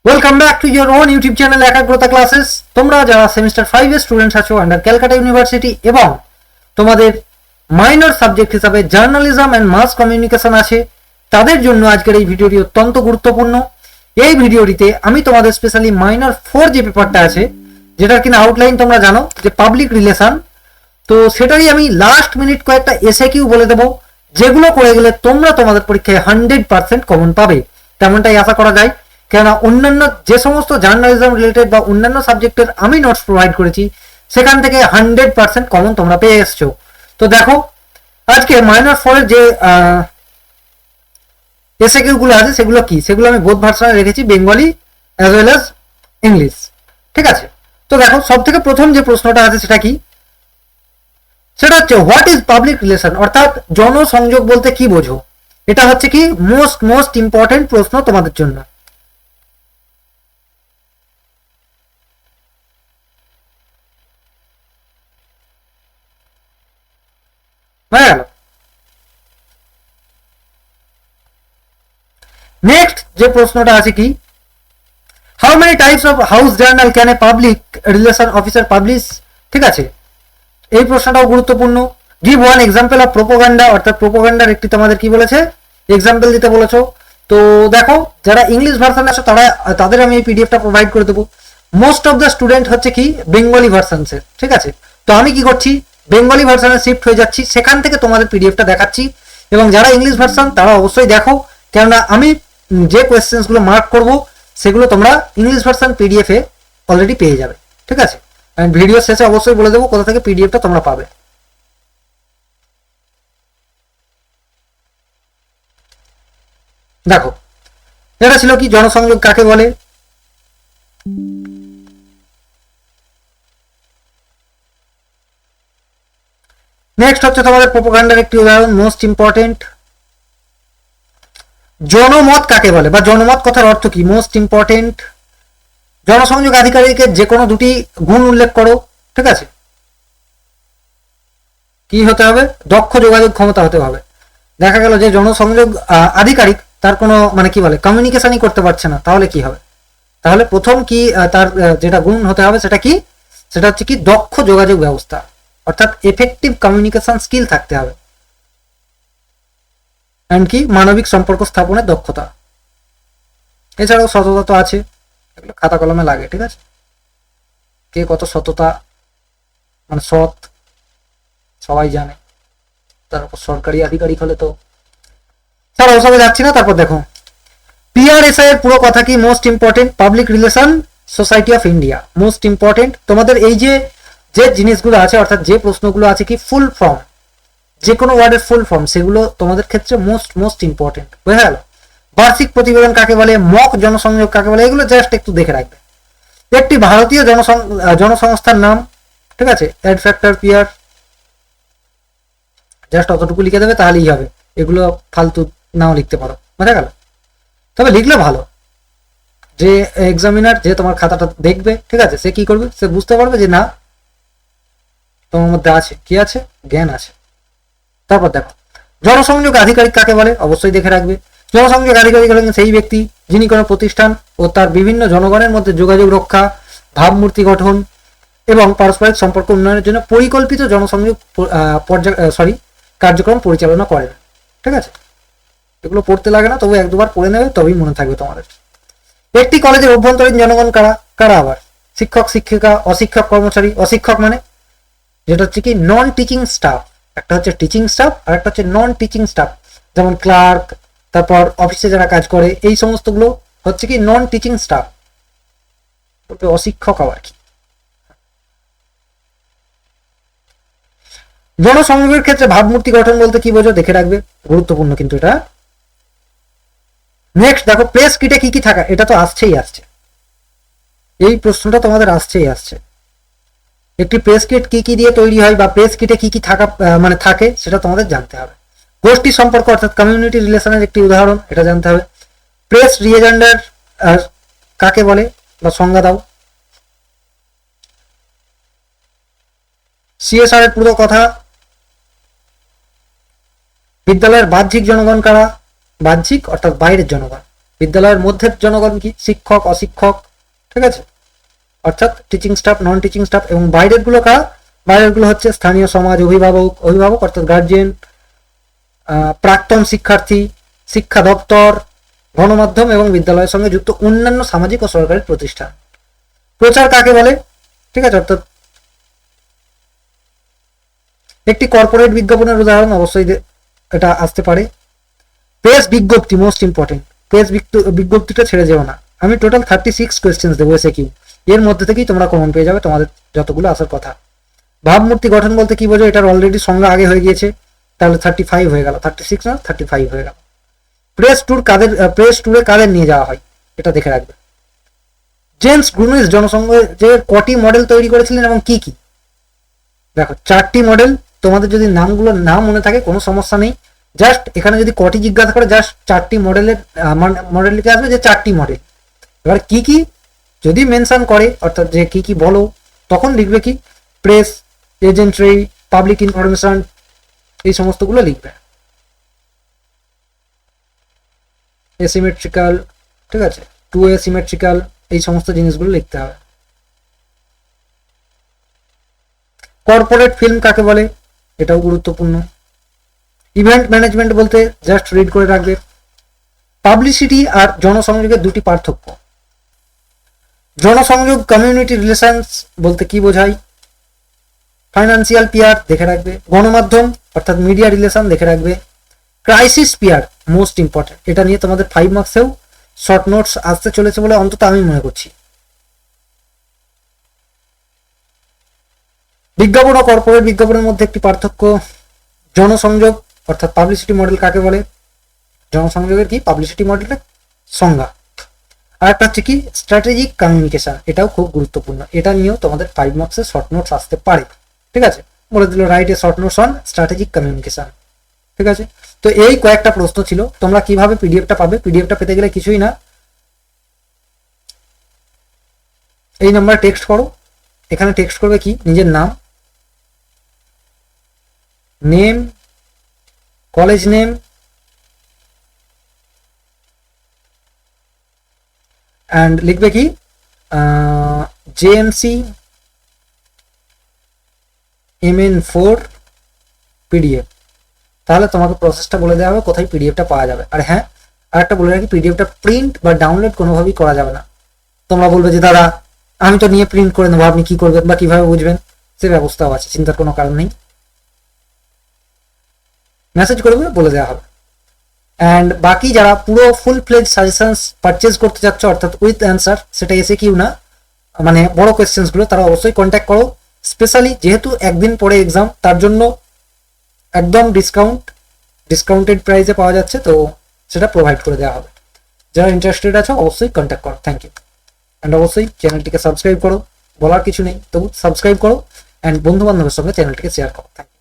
Welcome back to your own YouTube channel একাগ্রতা classes. তোমরা যারা সেমিস্টার 5 এর স্টুডেন্টস আছো আন্ডার ক্যালকাটা ইউনিভার্সিটি এবং তোমাদের মাইনর সাবজেক্ট হিসাবে জার্নালিজম অ্যান্ড মাস কমিউনিকেশন আছে, তাদের জন্য আজকের এই ভিডিওটি অত্যন্ত গুরুত্বপূর্ণ। এই ভিডিওটিতে আমি তোমাদের স্পেশালি মাইনর 4 যে পেপারটা আছে, যেটার কিনা আউটলাইন তোমরা জানো যে পাবলিক রিলেশন, তো সেটারই আমি লাস্ট মিনিট কয়েকটা এসএকিউ বলে দেবো, যেগুলো করে গেলে তোমরা তোমাদের পরীক্ষায় 100% কমন পাবে, তেমনটাই আশা করা যায়। কেননা অন্যান্য যে সমস্ত জার্নালিজম রিলেটেড বা অন্যান্য সাবজেক্টের আমি নোটস প্রোভাইড করেছি, সেখান থেকে 100% কমন তোমরা পেয়ে এসছো। তো দেখো, আজকে মাইনর 4 এর যে এসএকিউ গুলো আছে সেগুলো কি, সেগুলো আমি বোথ ভার্সনে রেখেছি, Bengali as well as English. ঠিক আছে, তো দেখো সব থেকে প্রথম যে প্রশ্নটা আছে সেটা কি, সেটা হচ্ছে হোয়াট ইজ পাবলিক রিলেশন, অর্থাৎ জনসংযোগ বলতে কি বোঝো। এটা হচ্ছে কি মোস্ট ইম্পর্টেন্ট প্রশ্ন তোমাদের জন্য। নেক্সট যে প্রশ্নটা আছে কি, how many types of house journal can a public relation officer publish. ঠিক আছে, এই প্রশ্নটাও গুরুত্বপূর্ণ। Give one example of propaganda, অর্থাৎ প্রোপাগান্ডার একটি তোমাদের কি বলেছে, এক্সাম্পল দিতে বলেছো। তো দেখো, যারা ইংলিশ ভার্সন আছে তাদের আমি এই পিডিএফটা প্রোভাইড করে দেবো। মোস্ট অফ দ্য স্টুডেন্ট হচ্ছে কি বেঙ্গলি ভার্সনসের। ঠিক আছে, তো আমি কি করছি, বেঙ্গলি ভার্সনে শিফট হয়ে যাচ্ছি, সেখান থেকে তোমাদের পিডিএফটা দেখাচ্ছি। এবং যারা ইংলিশ ভার্সন তারা অবশ্যই দেখো, কেননা আমি যে কোয়েশ্চেন্সগুলো মার্ক করব সেগুলো তোমরা ইংলিশ ভার্সন পিডিএফ এ অলরেডি পেয়ে যাবে। ঠিক আছে, আমি ভিডিও শেষে অবশ্যই বলে দেবো কোথা থেকে পিডিএফটা তোমরা পাবে। দেখো, এটা ছিল কি জনসংযোগ কাকে বলে। নেক্সট হচ্ছে তোমাদের প্রোপাগান্ডার একটি উদাহরণ, মোস্ট ইম্পর্টেন্ট। জনমত কাকে বলে বা জনমত কথার অর্থ কি, মোস্ট ইম্পর্টেন্ট। জনসংযোগ আধিকারিকের যে কোনো দুটি গুণ উল্লেখ করো। ঠিক আছে, কি হতে হবে, দক্ষ যোগাযোগ ক্ষমতা হতে হবে। দেখা গেল যে জনসংযোগ আধিকারিক তার কোনো মানে কি বলে কমিউনিকেশনই করতে পারছে না, তাহলে কি হবে, তাহলে প্রথম কি তার যেটা গুণ হতে হবে সেটা কি, সেটা হচ্ছে কি দক্ষ যোগাযোগ ব্যবস্থা, অর্থাৎ এফেক্টিভ কমিউনিকেশন স্কিল থাকতে হবে। এন্ড কি মানবিক সম্পর্ক স্থাপনের দক্ষতা। এছাড়াও সততা তো আছে, এগুলো খাতা কলমে লাগে। ঠিক আছে, কে কত সততা মানে সৎ সবাই জানে, তারপর সরকারি আধিকারিক হলে তো স্যার ওসবে যাচ্ছি না। তারপর দেখো, পিআরএসআই এর পুরো কথা কি, most important. Public relation society of India, most important. তোমাদের এই যে যে জিনিসগুলো আছে, অর্থাৎ যে প্রশ্নগুলো আছে কি ফুল ফর্ম, যে কোনো ওয়ার্ডের ফুল ফর্ম, সেগুলো তোমাদের ক্ষেত্রে মোস্ট ইম্পর্টেন্ট। বোঝা গেল। বার্ষিক প্রতিবেদন কাকে বলে, মক জনসংযোগ কাকে বলে, এগুলো জাস্ট একটু দেখে রাখবে। একটি ভারতীয় জনসংস্থার নাম। ঠিক আছে, অ্যাড ফ্যাক্টর পিআর, জাস্ট অতটুকু লিখে দেবে তাহলেই হবে, এগুলো ফালতু নাও লিখতে পারো। বোঝা গেল, তবে লিখলে ভালো। যে এক্সামিনার যে তোমার খাতাটা দেখবে, ঠিক আছে, সে কি করবে, সে বুঝতে পারবে যে না তোমার মধ্যে আছে কি আছে, জ্ঞান আছে। তারপর দেখো, জনসংযোগ আধিকারিক কাকে বলে, অবশ্যই দেখে রাখবে। জনসংযোগ আধিকারিক হলেন সেই ব্যক্তি যিনি কোনো প্রতিষ্ঠান ও তার বিভিন্ন জনগণের মধ্যে যোগাযোগ রক্ষা, ভাবমূর্তি গঠন এবং পারস্পরিক সম্পর্ক উন্নয়নের জন্য পরিকল্পিত জনসংযোগ কার্যক্রম পরিচালনা করেন। ঠিক আছে, এগুলো পড়তে লাগে না, তবু এক দুবার পড়ে নেবে, তবেই মনে থাকবে তোমাদের। একটি কলেজের অভ্যন্তরীণ জনগণ কারা কারা, আবার শিক্ষক শিক্ষিকা, অশিক্ষক কর্মচারী। অশিক্ষক মানে যেটা হচ্ছে কি নন টিচিং স্টাফ, একটা হচ্ছে টিচিং স্টাফ আর একটা হচ্ছে নন টিচিং স্টাফ, যেমন ক্লার্ক, তারপর অফিসে যারা কাজ করে, এই সমস্তগুলো হচ্ছে কি নন টিচিং স্টাফ, অশিক্ষক আবার কি। জনসংযোগের ক্ষেত্রে ভাবমূর্তি গঠন বলতে কি বোঝো, দেখে রাখবে, গুরুত্বপূর্ণ কিন্তু এটা। নেক্সট দেখো, প্রেস কিটে কি কি থাকা, এটা তো আসছেই আসছে, এই প্রশ্নটা তোমাদের আসছেই আসছে। একটি প্রেস কিট কি কি দিয়ে তৈরি হয় বা প্রেস কিটে কি কি থাকা মানে থাকে সেটা তোমাদের জানতে হবে। গোষ্ঠী সম্পর্ক অর্থাৎ কমিউনিটি রিলেশনের একটি উদাহরণ, এটা জানতে হবে। প্রেস রিয়েজেন্ডার কাকে বলে বা সংজ্ঞা দাও। সিএসআর এর পুরো কথা। বিদ্যালয়ের বাহ্যিক জনগণ কারা, বাহ্যিক অর্থাৎ বাইরের জনগণ। বিদ্যালয়ের মধ্যে জনগণ কি? শিক্ষক, অশিক্ষক, ঠিক আছে, অর্থাৎ teaching staff, non teaching staff. এবং বাইরের গুলো কারা? বাইরের গুলো হচ্ছে স্থানীয় সমাজ, অভিভাবক অর্থাৎ গার্জিয়ান, প্রাক্তন শিক্ষার্থী, শিক্ষা দপ্তর, গণমাধ্যম এবং বিদ্যালয়ের সঙ্গে যুক্ত অন্যান্য সামাজিক ও সরকারি প্রতিষ্ঠান। প্রচার কাকে বলে? ঠিক আছে, অর্থাৎ একটি কর্পোরেট বিজ্ঞাপনের উদাহরণ অবশ্যই এটা আসতে পারে। প্রেস বিজ্ঞপ্তি, মোস্ট ইম্পর্টেন্ট। প্রেস বিজ্ঞপ্তিটা ছেড়ে যেও না। আমি টোটাল 36 কোয়েশ্চেন্স দেবো এসএকিউ, এর মধ্যে থেকেই তোমরা কমন পেয়ে যাবে তোমাদের যতগুলো আসার কথা। ভাবমূর্তি গঠন বলতে কি বোঝো? এটার অলরেডি সংজ্ঞা আগে হয়ে গিয়েছে, তাহলে 35 হয়ে গেল, 36 না 35 হয়ে গেল। প্রেস ট্যুরে কাদের নিয়ে যাওয়া হয় এটা দেখে রাখবে। জেমস গ্রুনিস জনসংঘের যে কটি মডেল তৈরি করেছিলেন এবং কি কি? দেখো 4টি মডেল। তোমাদের যদি নামগুলো না মনে থাকে কোনো সমস্যা নেই, জাস্ট এখানে যদি কটি জিজ্ঞাসা করে জাস্ট 4টি মডেলের মডেল লিখে আসবে যে 4টি মডেল। এবার কি কি যদি মেনশন করে, অর্থাৎ যে কি কি বলো, তখন লিখবে কি? প্রেস, এজেন্ট্রি, পাবলিক ইনফরমেশন, এই সমস্তগুলো লিখবে। এসিমেট্রিক্যাল, ঠিক আছে, টু এসিমেট্রিক্যাল, এই সমস্ত জিনিসগুলো লিখতে হবে। কর্পোরেট ফিল্ম কাকে বলে? এটাও গুরুত্বপূর্ণ। ইভেন্ট ম্যানেজমেন্ট বলতে জাস্ট রিড করে রাখবে। পাবলিসিটি আর জনসংযোগের দুটি পার্থক্য। জনসংযোগ কমিউনিটি রিলেশনস বলতে কি বোঝায়? ফাইন্যান্সিয়াল পিয়ার দেখে রাখবে। গণমাধ্যম অর্থাৎ মিডিয়া রিলেশন দেখে রাখবে। ক্রাইসিস পিয়ার মোস্ট ইম্পর্টেন্ট, এটা নিয়ে তোমাদের 5 মার্কসেও শর্ট নোটস আসতে চলেছে বলে অন্তত আমি মনে করছি। বিজ্ঞাপন ও কর্পোরেট বিজ্ঞাপনের মধ্যে একটি পার্থক্য। জনসংযোগ অর্থাৎ পাবলিসিটি মডেল কাকে বলে? জনসংযোগের কি? পাবলিসিটি মডেলের সংজ্ঞা। আর একটা হচ্ছে কি? স্ট্র্যাটেজিক কমিউনিকেশন, এটাও খুব গুরুত্বপূর্ণ, এটা নিয়েও তোমাদের 5 মার্কসের শর্ট নোটস আসতে পারে। ঠিক আছে, বলে দিল write a short notes on strategic communication. ঠিক আছে, তো এই কয়েকটা প্রশ্ন ছিল। তোমরা কিভাবে পিডিএফটা পাবে? পিডিএফটা পেতে গেলে কিছুই না, এই নাম্বারে টেক্সট করো। এখানে টেক্সট করবে কি? নিজের নাম, নেম, কলেজ নেম, অ্যান্ড লিখবে কি? JMC MN4 PDF. তাহলে তোমাকে প্রসেসটা বলে দেওয়া হবে কোথায় পিডিএফটা পাওয়া যাবে। আর হ্যাঁ, আর একটা বলে রাখি, পিডিএফটা প্রিন্ট বা ডাউনলোড কোনোভাবেই করা যাবে না। তোমরা বলবে যে দাদা আমি তো নিয়ে প্রিন্ট করে নেবো, আপনি কি করবেন বা কিভাবে বুঝবেন? সে ব্যবস্থাও আছে, চিন্তার কোনো কারণ নেই, মেসেজ করবে, বলে দেওয়া হবে। অ্যান্ড বাকি যারা পুরো ফুল ফ্লেজ সাজেশনস পারচেজ করতে চাচ্ছ, অর্থাৎ উইথ অ্যান্সার, সেটা এসে কিউ না, মানে বড় কোয়েশ্চেন্স গুলো, তারা অবশ্যই কন্ট্যাক্ট করো। স্পেশালি যেহেতু একদিন পরে এক্সাম, তার জন্য একদম ডিসকাউন্টেড প্রাইসে পাওয়া যাচ্ছে, তো সেটা প্রোভাইড করে দেওয়া হবে। যারা ইন্টারেস্টেড আছো অবশ্যই কন্ট্যাক্ট করো। Thank you. অ্যান্ড অবশ্যই চ্যানেলটিকে সাবস্ক্রাইব করো, বলার কিছু নেই, তবু সাবস্ক্রাইব করো অ্যান্ড বন্ধু বান্ধবের সঙ্গে চ্যানেলটিকে শেয়ার করো। Thank you.